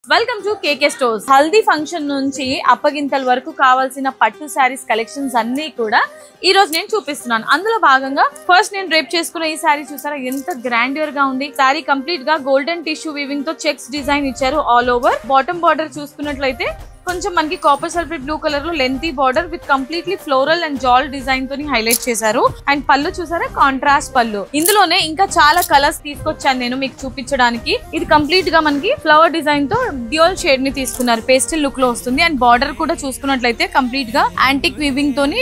Welcome to KK stores. Haldi function నుంచి అప్పగింతల వరకు కావాల్సిన పట్టు శారీస్ కలెక్షన్స్ అన్ని కూడా ఈ రోజు నేను చూపిస్తున్నాను. అందులో భాగంగా ఫస్ట్ నేను డ్రేప్ చేసుకున్న ఈ శారీ చూసారా, ఎంత గ్రాండియర్ గా ఉంది. శారీ కంప్లీట్ గా గోల్డెన్ టిష్యూ వీవింగ్ తో చెక్స్ డిజైన్ ఇచ్చారు. ఆల్ ఓవర్ బాటమ్ బార్డర్ చూసుకున్నట్లయితే కొంచెం మనకి కాపర్ సల్ఫేట్ బ్లూ కలర్ లో lengthy border with completely floral and jaal design తోని హైలైట్ చేశారు. అండ్ పళ్ళు చూసారా, కాంట్రాస్ట్ పళ్ళు. ఇందులోనే ఇంకా చాలా కలర్స్ తీసుకొచ్చాను నేను మీకు చూపించడానికి. ఇది కంప్లీట్ గా మనకి ఫ్లవర్ డిజైన్ తో డ్యూయల్ షేడ్ ని తీసుకున్నారు. పేస్టల్ లుక్ లో వస్తుంది. అండ్ బార్డర్ కూడా చూసుకున్నట్లయితే కంప్లీట్ గా యాంటిక్ వీవింగ్ తోని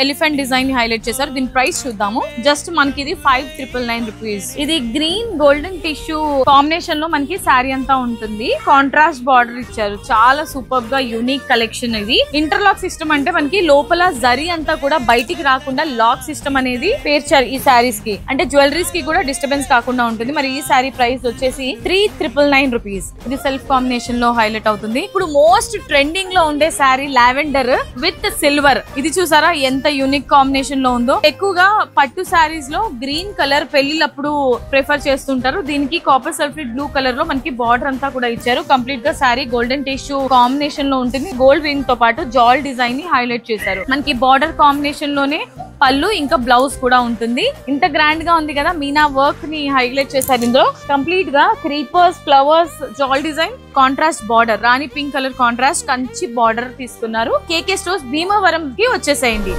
ఎలిఫెంట్ డిజైన్ ని హైలైట్ చేశారు. దీని ప్రైస్ చూద్దాము. జస్ట్ మనకి ఇది 5,999 రూపీస్. ఇది గ్రీన్ గోల్డెన్ టిష్యూ కాంబినేషన్ లో మనకి శారీ అంతా ఉంటుంది. కాంట్రాస్ట్ బార్డర్ ఇచ్చారు. చాలా సూపర్ యూనిక్ కలెక్షన్. ఇది ఇంటర్లాక్ సిస్టమ్ అంటే మనకి లోపల జరీ అంతా కూడా బయటికి రాకుండా లాక్ సిస్టమ్ అనేది పేర్చారు ఈ శారీస్ కి. అంటే జ్యువెలరీస్ కి కూడా డిస్టర్బెన్స్ కాకుండా ఉంటుంది. మరి ఈ శారీ ప్రైస్ వచ్చేసి 3,999 రూపీస్. ఇది సెల్ఫ్ కాంబినేషన్ లో హైలైట్ అవుతుంది. ఇప్పుడు మోస్ట్ ట్రెండింగ్ లో ఉండే శారీ లావెండర్ విత్ సిల్వర్. ఇది చూసారా ఎంత యూనిక్ కాంబినేషన్ లో ఉందో. ఎక్కువగా పట్టు శారీస్ లో గ్రీన్ కలర్ పెళ్లిళ్ళప్పుడు ప్రిఫర్ చేస్తుంటారు. దీనికి కాపర్ సల్ఫేట్ బ్లూ కలర్ లో మనకి బార్డర్ అంతా కూడా ఇచ్చారు. కంప్లీట్ గా శారీ గోల్డెన్ టిష్యూ కాంబినేషన్ లో ఉంటుంది. గోల్డ్ వింగ్ తో పాటు జాల్ డిజైన్ ని హైలైట్ చేశారు. మనకి బార్డర్ కాంబినేషన్ లోనే పళ్ళు ఇంకా బ్లౌజ్ కూడా ఉంటుంది. ఇంత గ్రాండ్ గా ఉంది కదా, మీనా వర్క్ ని హైలైట్ చేశారు. ఇందులో కంప్లీట్ గా creepers, flowers, jaal design, contrast border, rani pink colour contrast Kanchi border తీసుకున్నారు. కేకే స్టోర్స్ భీమవరం కి వచ్చేసేయండి.